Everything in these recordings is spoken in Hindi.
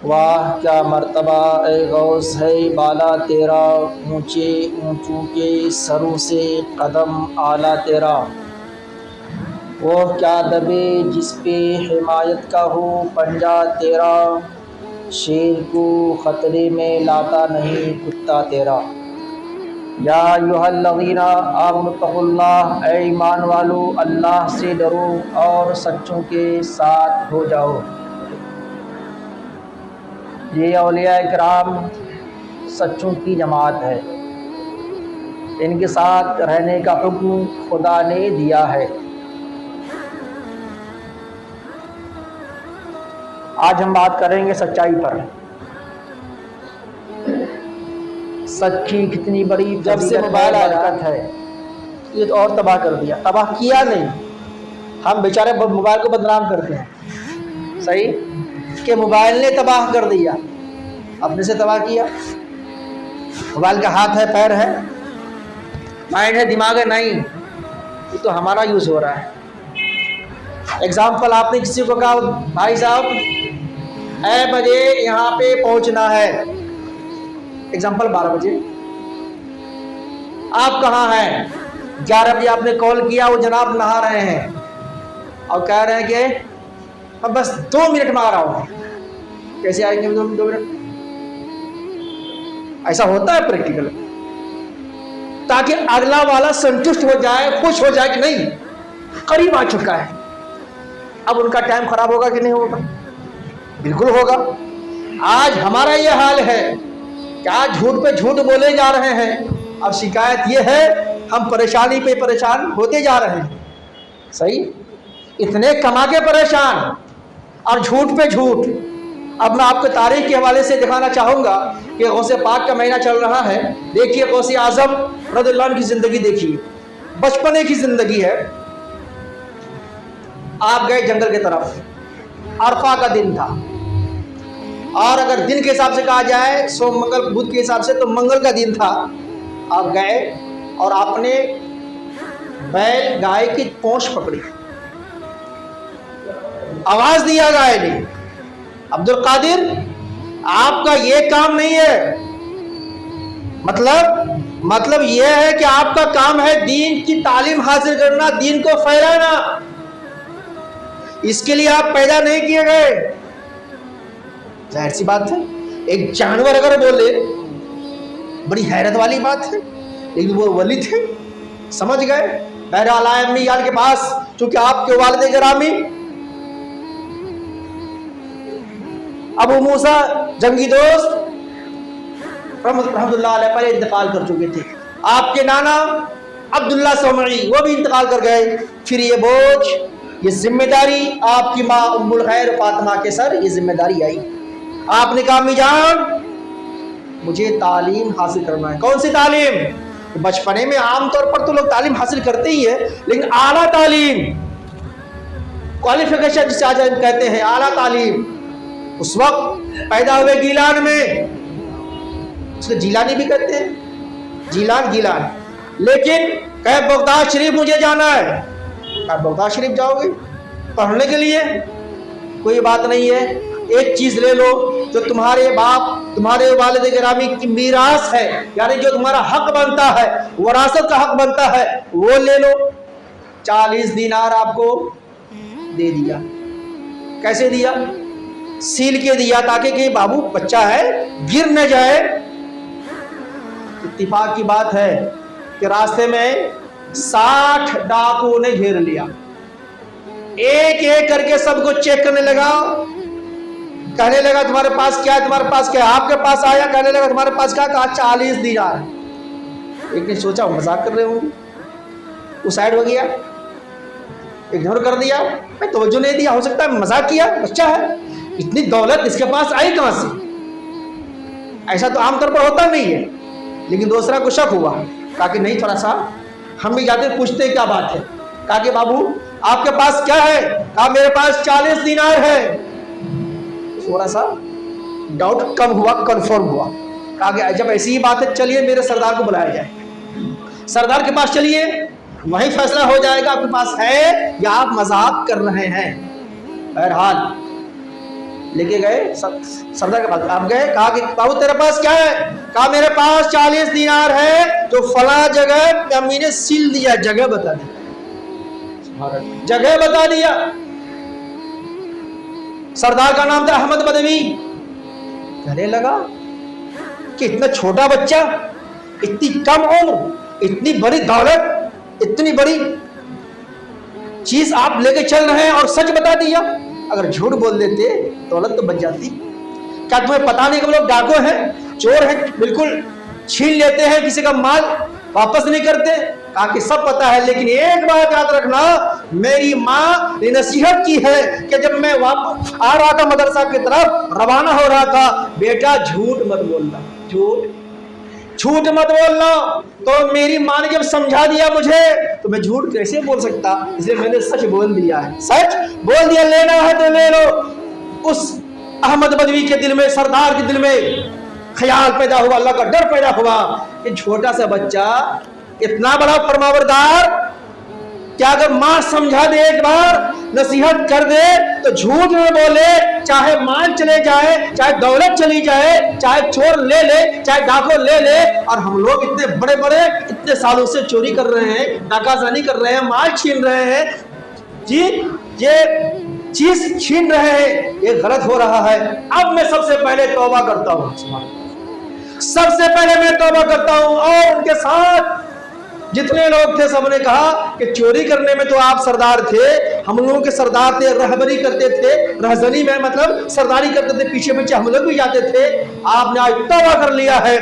वाह क्या मर्तबा ए गौस है बाला तेरा, ऊंचे ऊंचों के सरों से कदम आला तेरा। वो क्या दबे जिस पे हिमायत का हो पंजा तेरा, शेर को ख़तरे में लाता नहीं कुत्ता तेरा। या अय्युहल्लज़ीना आमनुत्तक़ुल्लाह, ऐ ईमान वालो अल्लाह से डरो और सच्चों के साथ हो जाओ। ये औलिया इकराम सच्चों की जमात है, इनके साथ रहने का हुक्म खुदा ने दिया है। आज हम बात करेंगे सच्चाई पर। सच की कितनी बड़ी जब से मोबाइल आया है, ये तो और तबाह कर दिया। तबाह किया नहीं, हम बेचारे मोबाइल को बदनाम करते हैं। सही कि मोबाइल ने तबाह कर दिया, अपने से तबाह किया। मोबाइल का हाथ है, पैर है, माइंड है, दिमाग है, नहीं, ये तो हमारा यूज़ हो रहा है। एग्जाम्पल, आपने किसी को कहा भाई साहब ऐ बजे यहाँ पे पहुँचना है, एग्जाम्पल 12 बजे, आप कहाँ हैं? 11 बजे आपने कॉल किया, वो जनाब नहा रहे हैं और कह रहे हैं कि मैं बस 2 मिनट में आ रहा हूँ। कैसे आएंगे 2 मिनट? ऐसा होता है प्रैक्टिकल, ताकि अगला वाला संतुष्ट हो जाए, खुश हो जाए कि नहीं करीब आ चुका है। अब उनका टाइम खराब होगा कि नहीं होगा? बिल्कुल होगा। आज हमारा ये हाल है कि आज झूठ पे झूठ बोले जा रहे हैं और शिकायत ये है हम परेशानी पे परेशान होते जा रहे हैं। सही, इतने कमा के परेशान और झूठ पे झूठ। अब मैं आपको तारीख के हवाले से दिखाना चाहूँगा कि गौसे पाक का महीना चल रहा है। देखिए गौसे आज़म रज़ियल्लाहु अन्हु की ज़िंदगी देखिए, बचपने की ज़िंदगी है। आप गए जंगल की तरफ, अरफा का दिन था, और अगर दिन के हिसाब से कहा जाए सोम मंगल बुध के हिसाब से तो मंगल का दिन था। आप गए और आपने बैल गाय की पूंछ पकड़ी, आवाज दिया गाय ने, अब्दुल कादिर आपका ये काम नहीं है। मतलब यह है कि आपका काम है दीन की तालीम हासिल करना, दीन को फैलाना। इसके लिए आप पैदा नहीं किए गए। जाहिर सी बात है, एक जानवर अगर बोले बड़ी हैरत वाली बात है, लेकिन वो वली थे, समझ गए। बहरहाल आए अम्मी यार के पास, चूंकि आपके वालिद गिरामी अबू मूसा जंगी दोस्त रहमतुल्लाह अलैह पहले इंतकाल कर चुके थे। आपके नाना अब्दुल्ला सोमई वो भी इंतकाल कर गए। फिर ये बोझ, ये जिम्मेदारी आपकी माँ उम्मुल खैर फातिमा के सर ये जिम्मेदारी आई। आपने कहा अम्मी जान मुझे तालीम हासिल करना है। कौन सी तालीम? तो बचपने में आमतौर पर तो लोग तालीम हासिल करते ही है, लेकिन आला तालीम, क्वालिफिकेशन जिसे आज कहते हैं, आला तालीम। उस वक्त पैदा हुए गीलान में, उसको जीलानी भी कहते हैं, गीलान। लेकिन कहे बगदाद शरीफ मुझे जाना है, कहा बगदाद शरीफ जाओगे पढ़ने के लिए? कोई बात नहीं है, एक चीज ले लो जो तुम्हारे बाप तुम्हारे वालिद गिरामी की मीरास है, यानी जो तुम्हारा हक बनता है, वरासत का हक बनता है, वो ले लो। 40 दीनार आपको दे दिया। कैसे दिया? सील के दिया, ताकि कि बाबू बच्चा है गिर न जाए। इत्तिफाक की बात है कि रास्ते में 60 डाकुओं ने घेर लिया, एक एक करके सबको चेक करने लगा। कहने लगा तुम्हारे पास क्या है, तुम्हारे पास क्या है? आपके पास आया, कहने लगा तुम्हारे पास क्या? कहा 40 दीनार। एक ने सोचा मजाक कर रहे होंगे, वो साइड हो गया, इग्नोर कर दिया, मैं तवज्जो नहीं दिया, हो सकता है मजाक किया, बच्चा है, इतनी दौलत इसके पास आई कहां से? ऐसा तो आमतौर पर होता नहीं है। लेकिन दूसरा को शक हुआ, कहा कि नहीं, थोड़ा सा हम भी जाते पूछते क्या बात है। कहा कि बाबू आपके पास क्या है? कहा मेरे पास 40 दीनार है। थोड़ा सा डाउट कम हुआ, कंफर्म हुआ। कहा कि जब ऐसी ही बात है, चलिए मेरे सरदार को बुलाया जाए, सरदार के पास चलिए, वही फैसला हो जाएगा आपके पास है या आप मजाक कर रहे हैं। बहरहाल लेके गए सरदार के पास। आप गए, कहा कि बाबू तेरे पास क्या है? कहा मेरे पास 40 दिनार है जो फला जगह अम्मी ने सील दिया। जगह बता दी, जगह बता दिया। सरदार का नाम था अहमद बदवी। कहने लगा कि इतना छोटा बच्चा, इतनी कम उम्र, इतनी बड़ी दौलत, इतनी बड़ी चीज आप लेके चल रहे हैं और सच बता दिया। अगर झूठ बोल देते दौलत तो बच जाती। क्या तुम्हें पता नहीं कि वो लोग डाकू हैं, चोर हैं, बिल्कुल छीन लेते हैं, किसी का माल वापस नहीं करते? कहा कि सब पता है, लेकिन एक बात याद रखना, मेरी माँ ने नसीहत की है कि जब मैं वापस आ रहा था मदरसा की तरफ, रवाना हो रहा था, बेटा झूठ मत बोलना, झूठ मत बोलना। तो मेरी माँ ने जब समझा दिया मुझे, तो मैं झूठ कैसे बोल सकता, इसलिए मैंने सच बोल दिया है, सच बोल दिया। लेना है तो ले लो। उस अहमद बदवी के दिल में, सरदार के दिल में ख्याल पैदा हुआ, अल्लाह का डर पैदा हुआ कि छोटा सा बच्चा इतना बड़ा फरमाबरदार, क्या अगर मां समझा दे, एक बार नसीहत कर दे तो झूठ न बोले, चाहे माल चले जाए, चाहे दौलत चली जाए, चाहे चोर ले ले, चाहे डाकू ले ले। और हम लोग इतने बड़े बड़े इतने सालों से चोरी कर रहे हैं, डाकाजानी कर रहे हैं, माल छीन रहे हैं जी, ये चीज छीन रहे हैं, ये गलत हो रहा है। अब मैं सबसे पहले तौबा करता हूँ, सबसे पहले मैं तौबा करता हूँ। और उनके साथ जितने लोग थे सबने कहा कि चोरी करने में तो आप सरदार थे, हम लोगों के सरदार थे, रहबरी करते थे, रहजनी में मतलब सरदारी करते थे, पीछे पीछे हम लोग भी जाते थे। आपने आज तौबा कर लिया है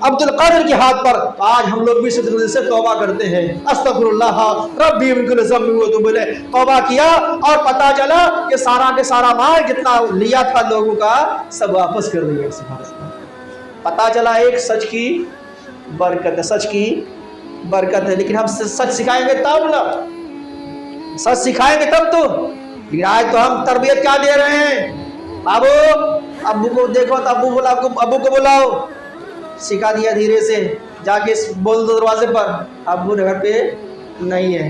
अब्दुल कादिर के हाथ पर, आज हम लोग भी सिद्ध से तौबा करते हैं। अस्तगफिरुल्लाह रब्बी मिन कुल्ली ज़ंबिन व अतूबु इलैह। तौबा किया और पता चला कि सारा के सारा माल जितना लिया था लोगों का सब वापस कर दिया। पता चला एक सच की बरकत है, सच की बरकत है। लेकिन हम सच सिखाएंगे तब ना, सच सिखाएंगे तब तो। लेकिन आज तो हम तरबियत क्या दे रहे हैं, बाबू अब्बू को देखो तो अब्बू बोला, अब्बू को बुलाओ, सिखा दिया धीरे से, जाके बोल दो दरवाजे पर, अब्बू घर पे नहीं है,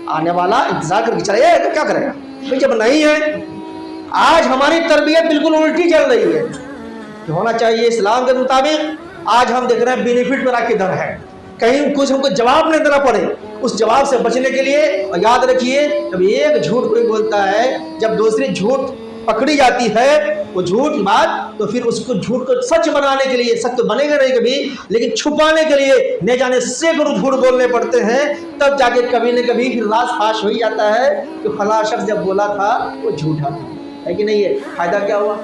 आने वाला इंतजार करके चला जाएगा, क्या करेगा भाई जब नहीं है। आज हमारी तरबियत बिल्कुल उल्टी चल रही है, जो होना चाहिए इस्लाम के मुताबिक। आज हम देख रहे हैं बेनिफिट मेरा किधर है, कहीं कुछ हमको जवाब नहीं देना पड़े। उस जवाब से बचने के लिए, और याद रखिए, जब एक झूठ कोई बोलता है, जब दूसरी झूठ पकड़ी जाती है, वो झूठ बात, तो फिर उसको झूठ को सच बनाने के लिए, सच तो बनेगा नहीं कभी, लेकिन छुपाने के लिए न जाने सैकड़ों झूठ बोलने पड़ते हैं, तब जाके कभी न कभी फिर राज फाश हो ही जाता है कि फला शख्स जब बोला था वो झूठा है कि नहीं है। फायदा क्या हुआ?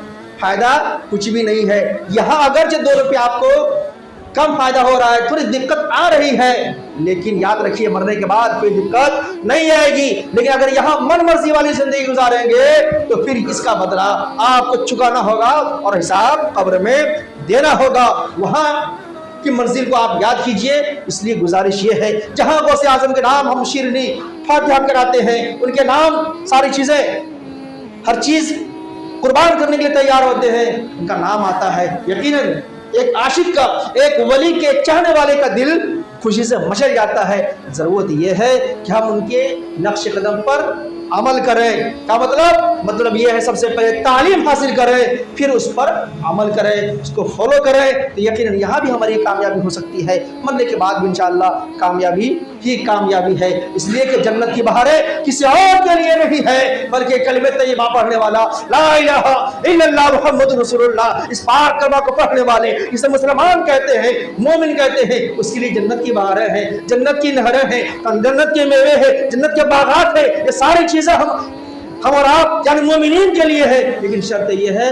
फायदा कुछ भी नहीं है। यहाँ अगर 2 रुपये आपको कम फायदा हो रहा है, थोड़ी दिक्कत आ रही है, लेकिन याद रखिए मरने के बाद कोई दिक्कत नहीं आएगी। लेकिन अगर यहाँ मन मर्जी वाली जिंदगी गुजारेंगे तो फिर इसका बदला आपको चुकाना होगा और हिसाब कब्र में देना होगा। वहां की मंजिल को आप याद कीजिए। इसलिए गुजारिश ये है, जहां गौसे आजम के नाम हम शीरनी फातिहा कराते हैं, उनके नाम सारी चीजें, हर चीज कुर्बान करने के लिए तैयार होते हैं, उनका नाम आता है, यकीनन एक आशिक का, एक वली के चाहने वाले का दिल खुशी से मचल जाता है। जरूरत यह है कि हम उनके नक्श कदम पर अमल करें। क्या मतलब यह है सबसे पहले तालीम हासिल करें, फिर उस पर अमल करें, उसको फॉलो करें, तो यकीनन यहाँ भी हमारी कामयाबी हो सकती है। मरने के बाद भी इंशाअल्लाह कामयाबी ही कामयाबी है। इसलिए कि जन्नत की बहारें किसी और के लिए नहीं है, बल्कि कलिमे तैयबा पढ़ने वाला, ला इलाहा इल्लल्लाह मुहम्मदुर रसूलुल्लाह, इस पाक कलमा को पढ़ने वाले, इसे मुसलमान कहते हैं, मोमिन कहते हैं, उसके लिए जन्नत की बहारें हैं, जन्नत की नहरें हैं, जन्नत के मेवे हैं, जन्नत के बागात हैं। ये सारी चीजें हम और आप यानी मोमिनीन के लिए है। लेकिन शर्त यह है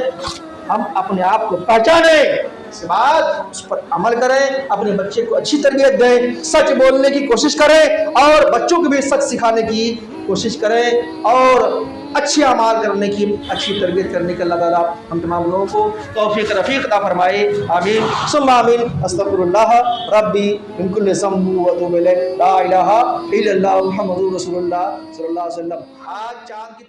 हम अपने आप को पहचाने, इसके बाद उस पर अमल करें, अपने बच्चे को अच्छी तरबियत दें, सच बोलने की कोशिश करें और बच्चों को भी सच सिखाने की कोशिश करें और अच्छे अमाल करने की, अच्छी तरबियत करने का अल्लाह ताला हम तमाम लोगों को तौफीक रफ़ीक अता फरमाए। आमीन सुम्मा आमीन। अस्तगफिरुल्लाह रब्बी मिन कुल्ली ज़ंबिन व अतूबु इलैह। ला इलाहा इल्लल्लाह मुहम्मदुर रसूलुल्लाह सल्लल्लाहु अलैहि वसल्लम। आज चांद की